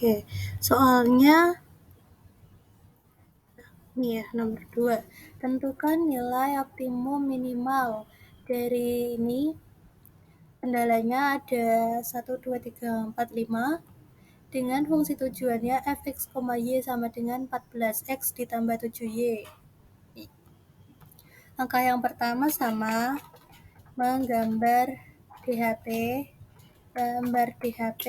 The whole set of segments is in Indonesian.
Oke, soalnya nih ya, nomor 2. Tentukan nilai optimum minimal. Dari ini kendalanya ada 1, 2, 3, 4, 5. Dengan fungsi tujuannya fx, y sama dengan 14x ditambah 7y. Angka yang pertama sama, menggambar DHT, gambar DHT.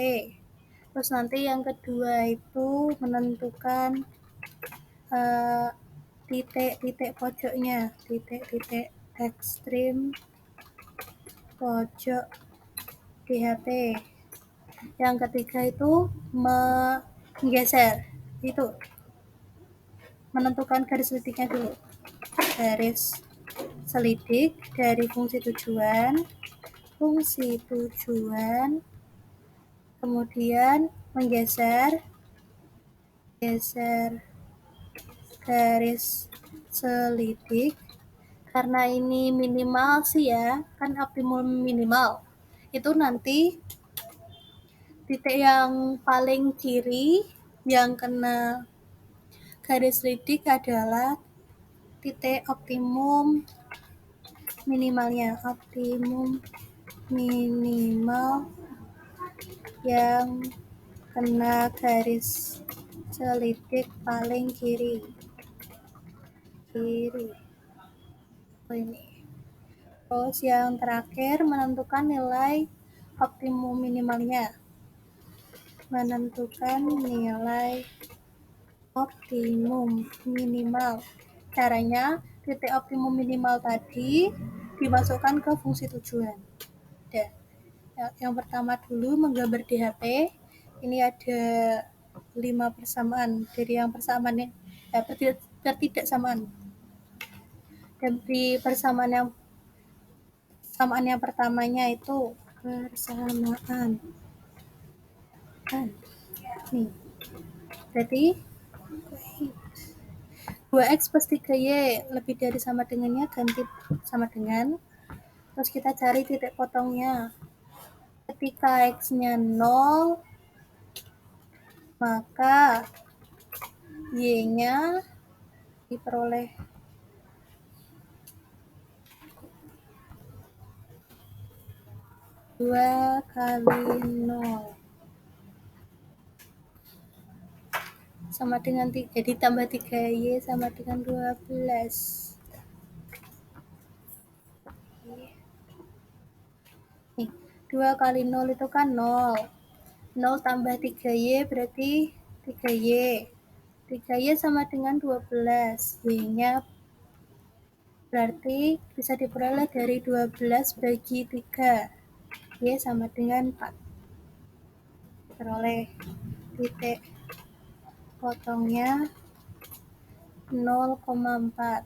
Terus nanti yang kedua itu menentukan titik-titik pojoknya, titik-titik ekstrim pojok DHT. Yang ketiga itu menggeser, itu menentukan garis selidiknya dulu. Garis selidik dari fungsi tujuan, kemudian menggeser garis selidik. Karena ini minimal sih ya, kan optimum minimal. Itu nanti titik yang paling kiri yang kena garis selidik adalah titik optimum minimalnya, optimum minimal yang kena garis selidik paling kiri. Oh, ini. Terus yang terakhir menentukan nilai optimum minimalnya. Menentukan nilai optimum minimal. Caranya titik optimum minimal tadi dimasukkan ke fungsi tujuan. Dan yang pertama dulu menggambar DHT. Ini ada 5 persamaan dari yang persamaan ketidaksamaan. Dan di persamaan yang pertamanya itu persamaan. Nih. Berarti 2x plus 3y lebih dari sama dengannya ganti sama dengan. Terus kita cari titik potongnya. Ketika x-nya 0, maka y-nya diperoleh 2 kali 0 sama dengan 3, jadi tambah 3y sama dengan 12. Nih, 2 kali 0 itu kan 0. 0 tambah 3y berarti 3y. 3y sama dengan 12. Y-nya berarti bisa diperoleh dari 12 bagi 3. Y sama dengan 4. Diperoleh titik potongnya 0,4.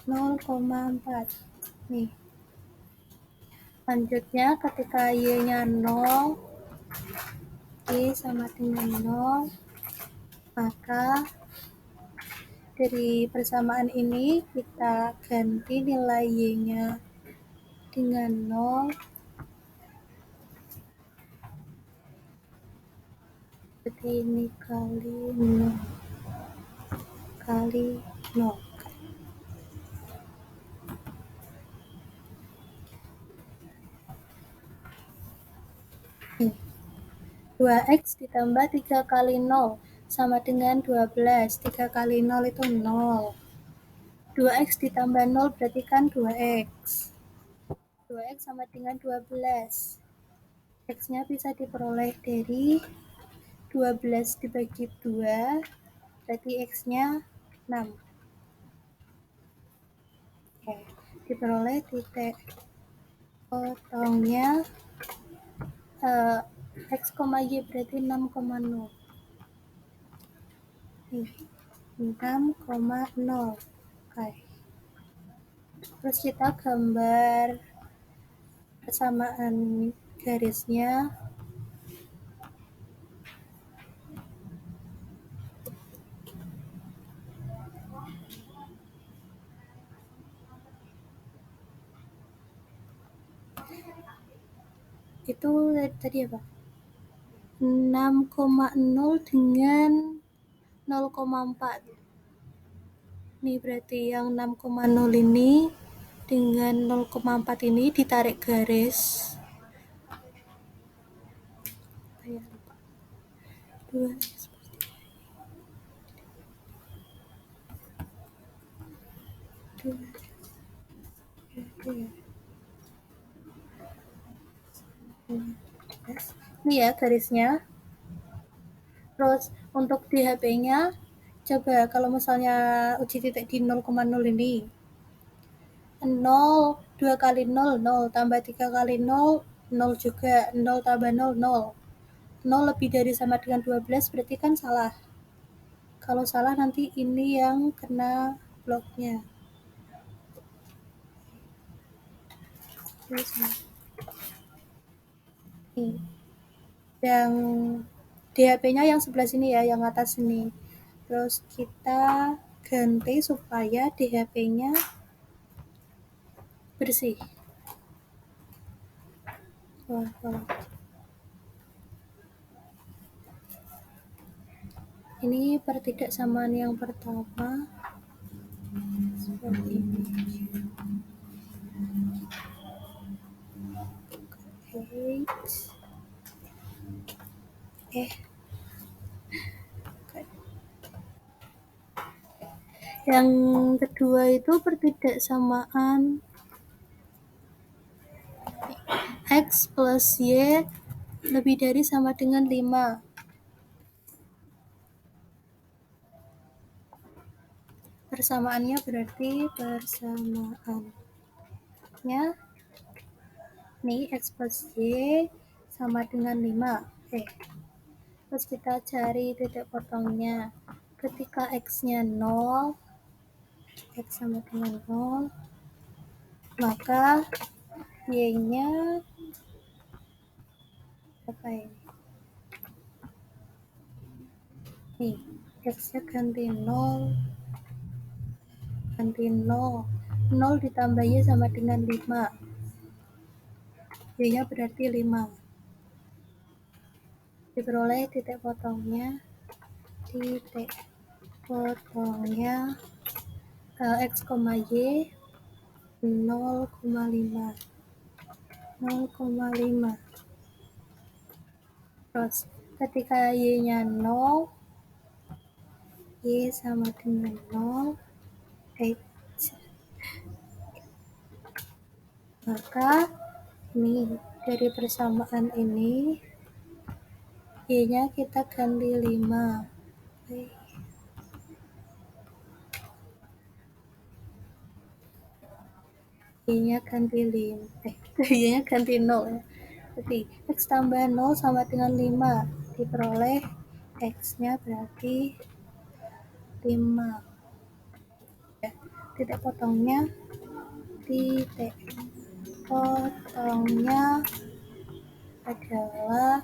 0,4. Nih. Selanjutnya ketika y-nya 0, y sama dengan 0, maka dari persamaan ini kita ganti nilai y-nya dengan 0. Jadi ini kali 0. Kali 0. 2x ditambah 3 kali 0 sama dengan 12. 3 kali 0 itu 0. 2x ditambah 0 berarti kan 2x. 2x sama dengan 12. X-nya bisa diperoleh dari 12 dibagi 2, berarti X-nya 6. Oke, diperoleh titik potongnya X, Y berarti 6,0. 6,0. Oke. Terus kita gambar persamaan garisnya. Itu tadi apa? 6,0 dengan 0,4. Ini berarti yang 6,0 ini dengan 0,4 ini ditarik garis. Dua. Ini ya garisnya. Terus untuk di HP-nya, coba kalau misalnya uji titik di 0,0 ini. 0, 2 kali 0, 0, tambah 3 kali 0, 0 juga, 0 tambah 0, 0. 0 lebih dari sama dengan 12, berarti kan salah. Kalau salah nanti ini yang kena bloknya. Nih. Yang di HP-nya yang sebelah sini ya, yang atas sini. Terus kita ganti supaya di HP-nya bersih. Wah. Ini pertidaksamaan yang pertama seperti ini. Yang kedua itu pertidaksamaan X plus Y lebih dari sama dengan 5. Persamaannya berarti persamaannya nih X plus Y sama dengan 5. Terus kita cari titik potongnya. Ketika X-nya 0, X sama dengan 0, maka Y-nya apa ini? Nih, X-nya ganti 0, 0 ditambah Y sama dengan 5. Y-nya berarti 5. Diperoleh titik potongnya X, Y 0,5. Terus ketika Y-nya 0, Y sama dengan 0, maka ini dari persamaan ini Y-nya kita ganti 5. Y-nya ganti 5. Y-nya ganti 0. Jadi X tambah 0 sama dengan 5. Diperoleh X-nya berarti 5. Titik potongnya adalah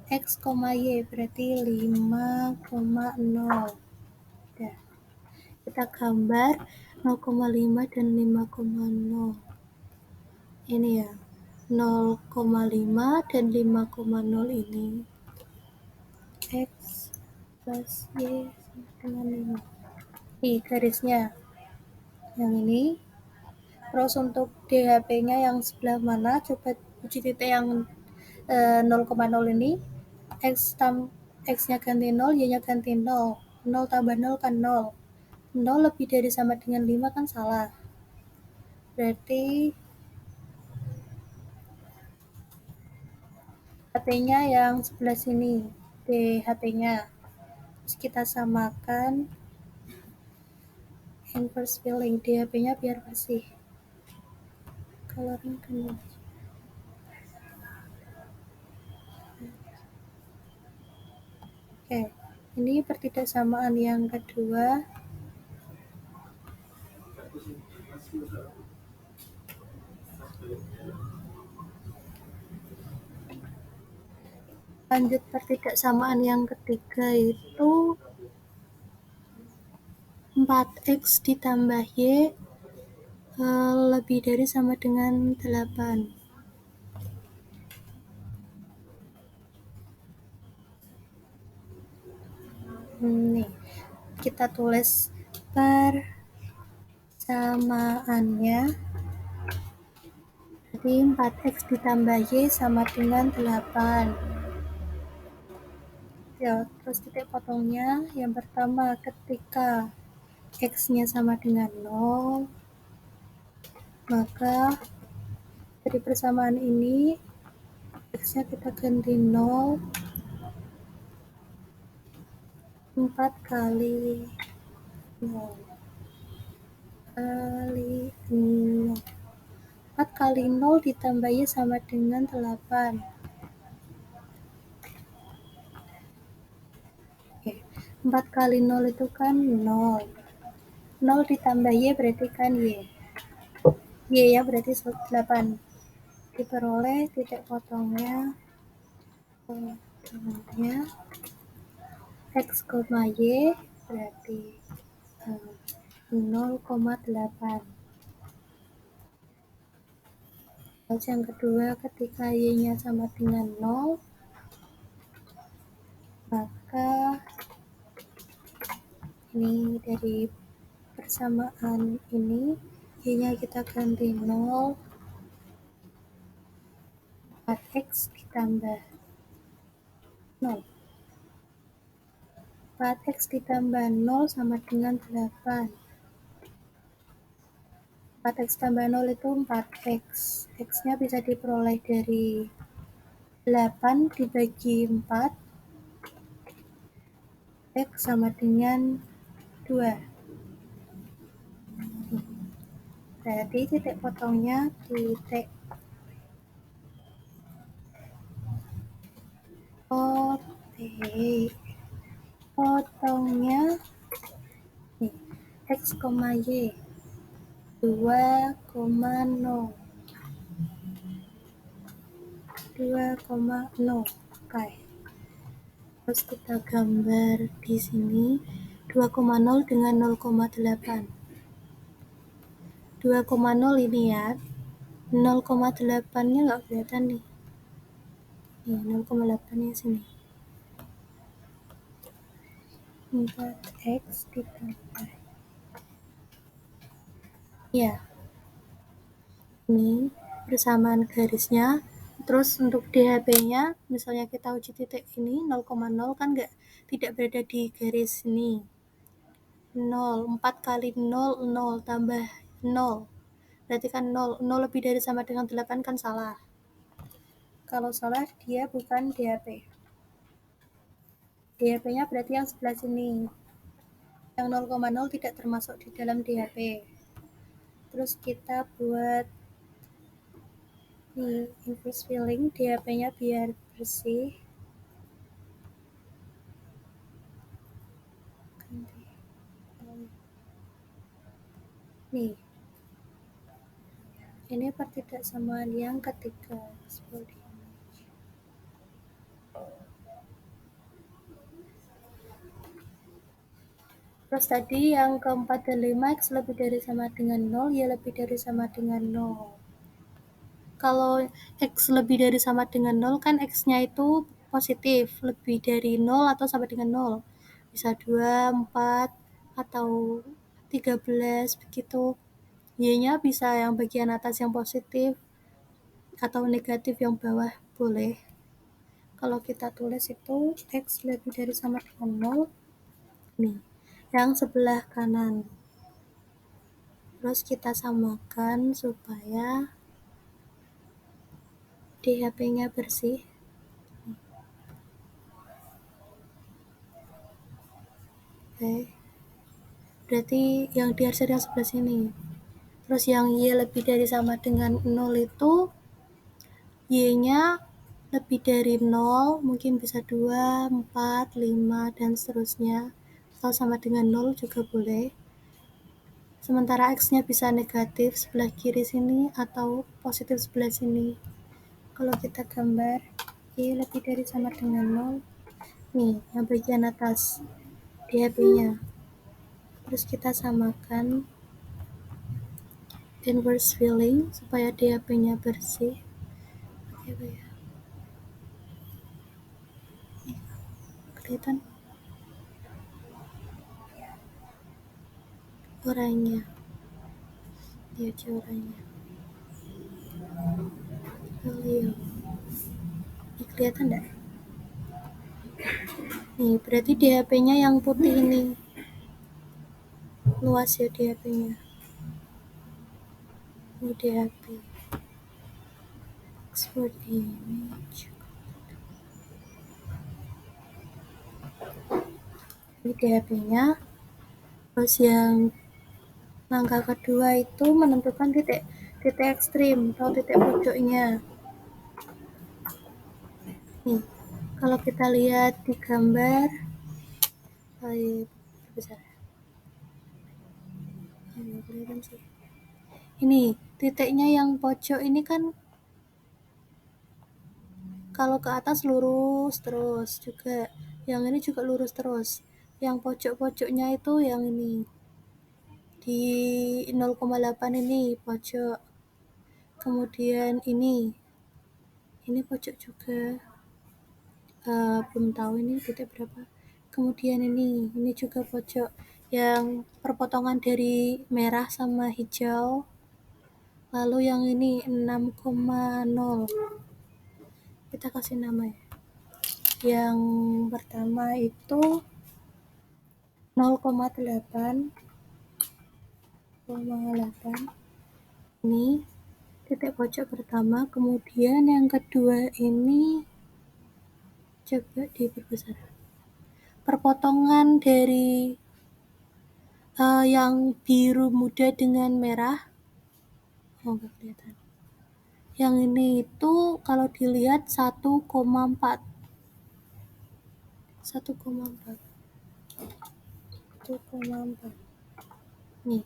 X, Y berarti 5,0. Kita gambar 0,5 dan 5,0. Ini ya, 0,5 dan 5,0 ini. X plus Y sama dengan 5. Ini garisnya. Yang ini. Terus untuk DHP-nya yang sebelah mana? Coba uji titik yang 0,0 ini. X-nya ganti 0, Y-nya ganti 0. 0 tambah 0 kan 0. 0 lebih dari sama dengan 5 kan salah. Berarti HP-nya yang sebelah sini. HP-nya. Terus kita samakan inverse filling. HP-nya biar bersih. Coloring convention. Ini pertidaksamaan yang kedua. Lanjut pertidaksamaan yang ketiga itu 4X ditambah Y lebih dari sama dengan 8. Nih, kita tulis persamaannya. Jadi 4x ditambah y sama dengan 8. Ya, terus titik potongnya yang pertama ketika x-nya sama dengan 0, maka dari persamaan ini x-nya kita ganti 0, 4 kali 0 kali 0. 4 kali 0 ditambah y sama dengan 8. Oke, 4 kali 0 itu kan 0. 0 ditambah y berarti kan y. Y ya berarti 8. Diperoleh titik potongnya x, y berarti 0,8. Terus yang kedua ketika y-nya sama dengan 0, maka ini dari persamaan ini y-nya kita ganti 0, 4x ditambah 0. 4x ditambah 0 sama dengan 8. 4x tambah 0 itu 4x. X-nya bisa diperoleh dari 8 dibagi 4. X sama dengan 2. Berarti titik potongnya titik potongnya nih, x, y 2,0. 2,0. Oke. Terus kita gambar di sini 2,0 dengan 0,8. 2,0 ini ya. 0,8-nya nggak kelihatan nih. Nih, 0,8-nya sini. 4x ditambah. Ya. Ini persamaan garisnya. Terus untuk DHP-nya, misalnya kita uji titik ini 0,0 kan tidak berada di garis ini. 0, 4 kali 0, 0 tambah 0. Berarti kan 0, 0 lebih dari sama dengan 8 kan salah. Kalau salah dia bukan DHP. DHP-nya berarti yang sebelah sini. Yang 0,0 tidak termasuk di dalam DHP. Terus kita buat nih inverse filling, DHP-nya biar bersih. Nih, ini pertidaksamaan yang ketiga seperti ini. Terus tadi yang keempat dan 5 x lebih dari sama dengan 0, y lebih dari sama dengan 0. Kalau x lebih dari sama dengan 0 kan x-nya itu positif, lebih dari 0 atau sama dengan 0. Bisa 2, 4, atau 13 begitu. Y-nya bisa yang bagian atas yang positif atau negatif yang bawah boleh. Kalau kita tulis itu x lebih dari sama dengan 0, nih, yang sebelah kanan. Terus kita samakan supaya DHP-nya bersih. Oke. Berarti yang diarsir yang sebelah sini. Terus yang y lebih dari sama dengan 0 itu y-nya lebih dari 0, mungkin bisa 2, 4, 5, dan seterusnya. Atau sama dengan 0 juga boleh. Sementara x-nya bisa negatif sebelah kiri sini atau positif sebelah sini. Kalau kita gambar y lebih dari sama dengan 0, nih yang bagian atas DHP-nya. Terus kita samakan inverse filling supaya DHP-nya bersih. Oke, ya. Kelihatan? oranye. Ya, oranye. Oh, iya. Ini kelihatan enggak? Nih, berarti DHP-nya yang putih ini. Luas ya DHP-nya. Ini DHP. Export image. Ini DHP-nya. Terus yang langkah kedua itu menentukan titik ekstrim atau titik pojoknya. Nih, kalau kita lihat di gambar, besar. Ini titiknya yang pojok ini kan kalau ke atas lurus terus juga. Yang ini juga lurus terus. Yang pojok-pojoknya itu yang ini. Di 0,8 ini pojok. Kemudian ini pojok juga. Belum tahu ini titik berapa. Kemudian ini juga pojok yang perpotongan dari merah sama hijau. Lalu yang ini 6,0. Kita kasih nama ya. Yang pertama itu 0,8. Ini titik pojok pertama. Kemudian yang kedua ini coba diperbesar. Perpotongan dari yang biru muda dengan merah. Nggak kelihatan. Yang ini itu kalau dilihat 1,4. 1,4. Nih.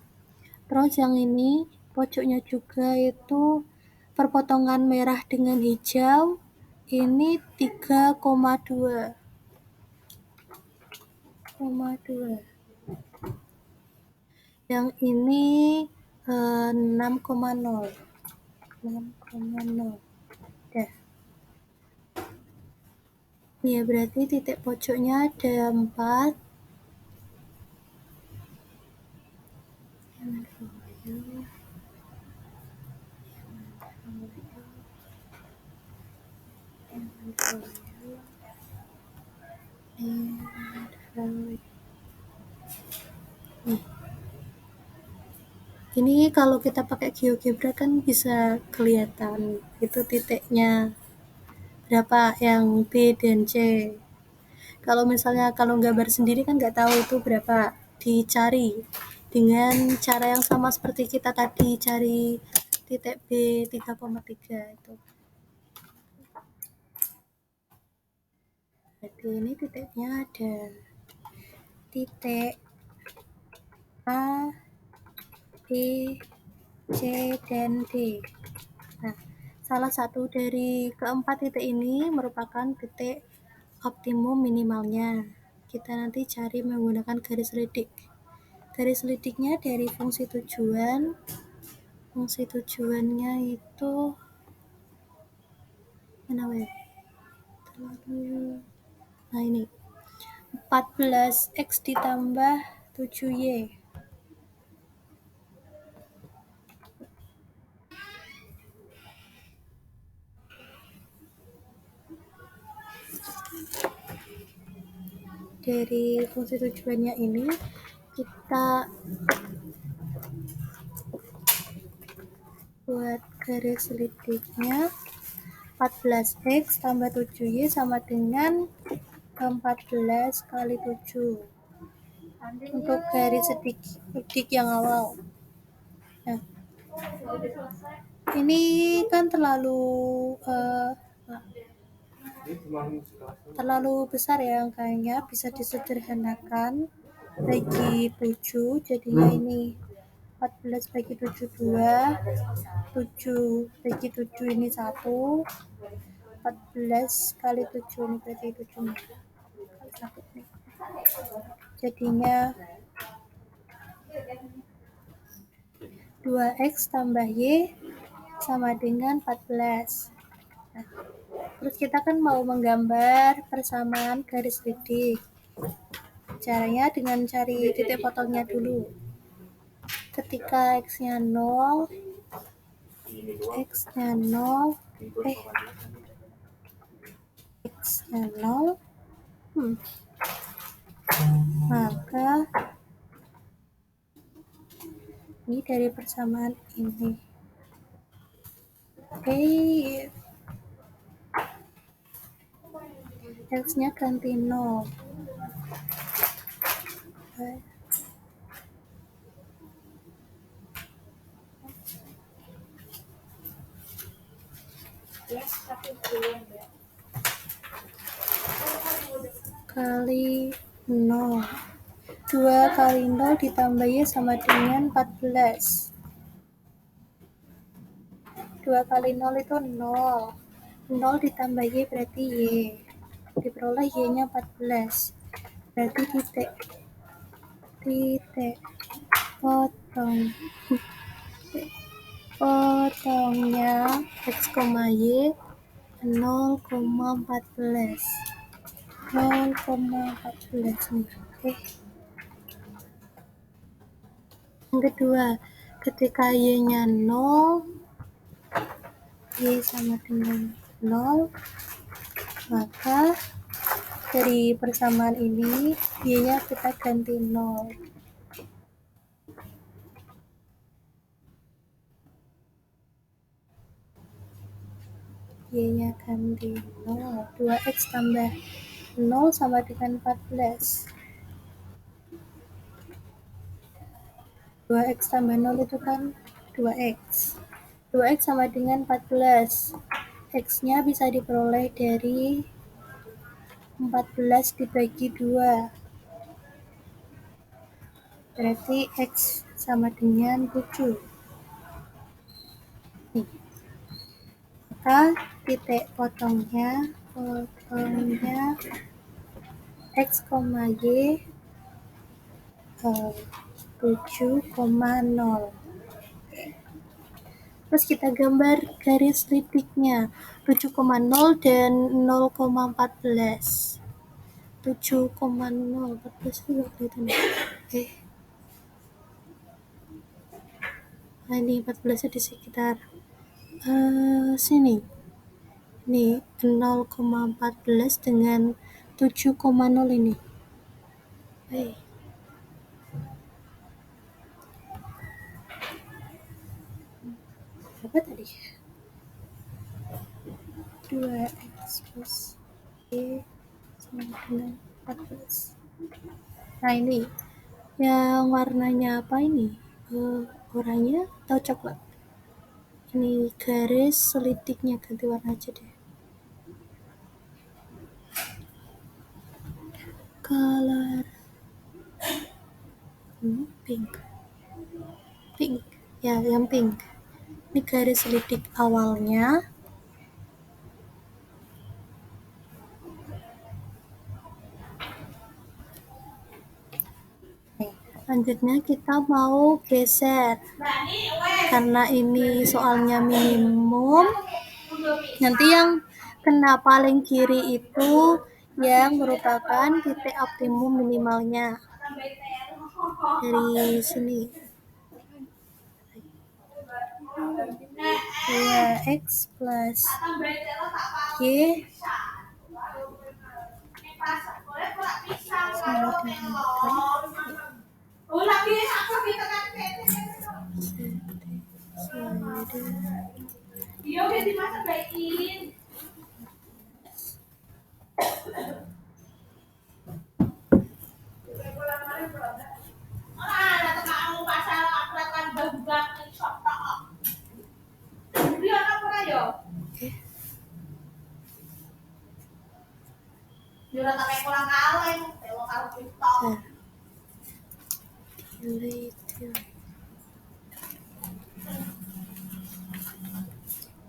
Terus yang ini pojoknya juga itu perpotongan merah dengan hijau. Ini 3,2. Yang ini 6,0. Dah. Ya, berarti titik pojoknya ada 4. Ini kalau kita pakai GeoGebra kan bisa kelihatan itu titiknya berapa yang B dan C. Kalau misalnya kalau gambar sendiri kan nggak tahu itu berapa, dicari dengan cara yang sama seperti kita tadi cari titik B 3,3 itu. Jadi ini titiknya ada titik A, B, C, dan D. Nah, salah satu dari keempat titik ini merupakan titik optimum minimalnya. Kita nanti cari menggunakan garis lidik. Garis lidiknya dari fungsi tujuan. Fungsi tujuannya itu mana ya? Nah, ini 14x ditambah 7y. Dari fungsi tujuannya ini kita buat garis lidiknya 14x tambah 7y sama dengan 14 kali 7 untuk garis lidik yang awal. Nah, ini kan terlalu besar ya angkanya, bisa disederhanakan bagi 7, jadinya ini 14 bagi 7 2, 7 bagi 7 ini 1, 14 kali 7 ini berarti 7 kali 1 nih. Jadinya 2x tambah y sama dengan 14. Nah, terus kita kan mau menggambar persamaan garis lidik. Caranya dengan cari titik potongnya dulu. ketika x-nya 0, x-nya 0, x-nya 0, maka ini dari persamaan ini. X-nya ganti 0. Kali 0. 2 kali 0 ditambah Y sama dengan 14. 2 kali 0 itu 0. 0 ditambah Y berarti Y. Diperoleh Y-nya 14. Berarti titik potong. Potongnya X, Y 0,14. 0,14 nih. Yang kedua, ketika Y-nya 0, Y sama dengan 0, maka dari persamaan ini Y-nya kita ganti 0. Y-nya ganti 0. 2X tambah 0 sama dengan 14. 2X tambah 0 itu kan 2X. 2X sama dengan 14. X-nya bisa diperoleh dari 14 dibagi 2. Berarti X sama dengan 7. Nih. Maka titik potongnya X, Y 7,0. Terus kita gambar garis litiknya 7,0 dan 0,14. 7,0 14 juga kelihatan. Nah ini 14 di sekitar sini. Ini 0,14 dengan 7,0 ini. Berapa tadi? 2X plus Y sama dengan 14. Nah ini yang warnanya apa ini? Oranye atau coklat? Ini garis selitiknya ganti warna aja deh. Color pink. Ya, yang pink. Ini garis selitik awalnya. Selanjutnya kita mau geser. Karena ini soalnya minimum, nanti yang kena paling kiri itu yang merupakan titik optimum minimalnya. Dari sini 2X plus Y sama dengan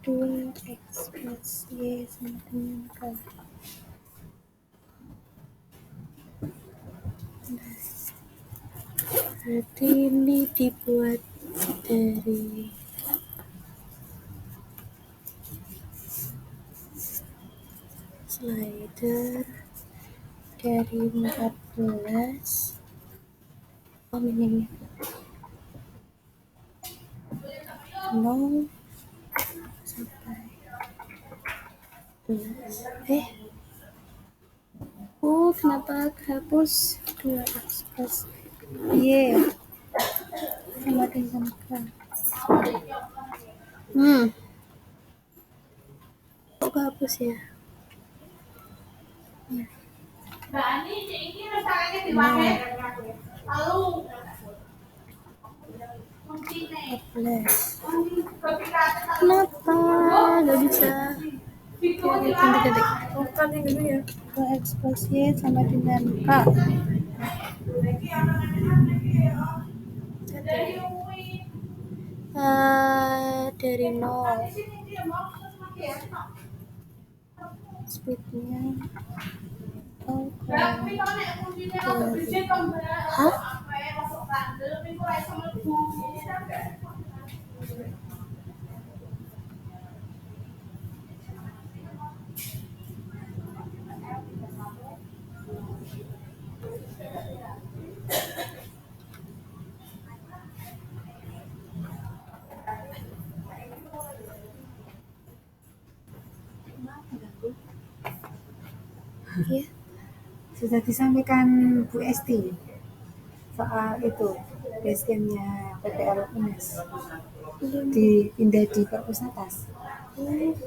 dua X plus Y sama dengan K. Berarti ini dibuat dari slider dari 14 minimnya 0 sampai 11. Kenapa hapus 2x plus y sama dengan k? Kok kehapus ya? Kenapa nggak bisa? Oke, ganti. 2x plus y sama dengan k. Dari 0 speednya 0,2. Hah? Iya. Sudah disampaikan Bu Esti soal itu basecampnya PPL UNES dipindah di Perpus atas.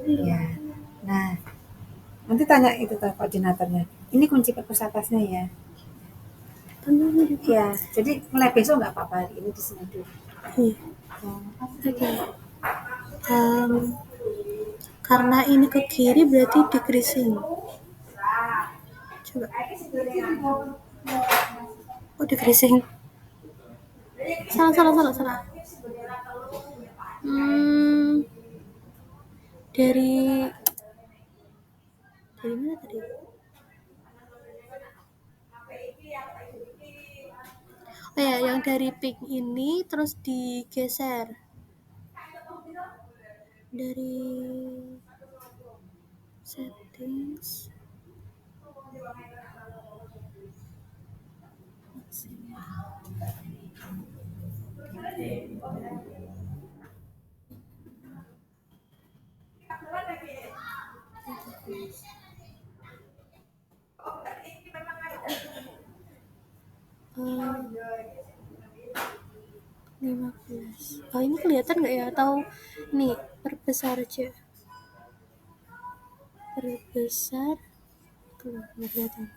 Ya, nah nanti tanya itu ke koordinatornya. Ini kunci Perpus atasnya ya. Ya, jadi mulai besok nggak apa-apa, ini di sini dulu. Oke. Karena ini ke kiri berarti decreasing. Coba. Oh, decreasing. Salah. Dari mana tadi? Oh ya, yang dari pink ini terus digeser. Dari settings uh, 15. Oh, ini kelihatan nggak ya? Atau nih perbesar aja? Perbesar tuh nggak kelihatan.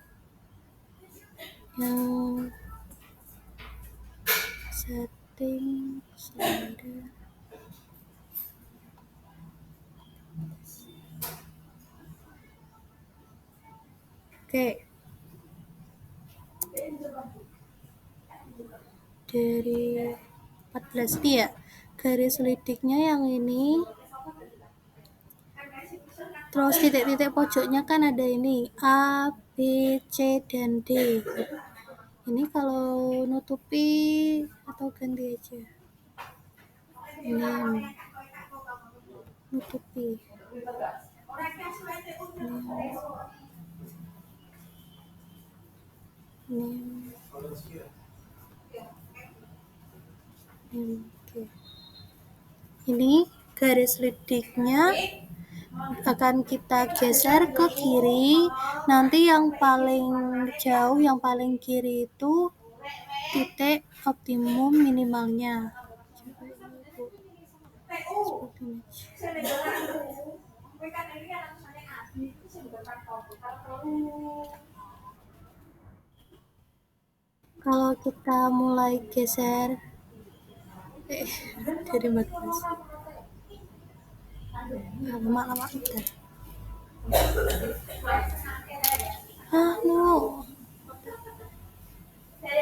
Yang setting slider. Oke. Dari 14 dia garis lidiknya yang ini, terus titik-titik pojoknya kan ada ini A, B, C, dan D. Ini kalau nutupi atau ganti aja, ini nutupi, ini. Ini garis lidiknya akan kita geser ke kiri. Nanti yang paling jauh, yang paling kiri itu titik optimum minimalnya. Kalau kita mulai geser dari 14 lama udah. No.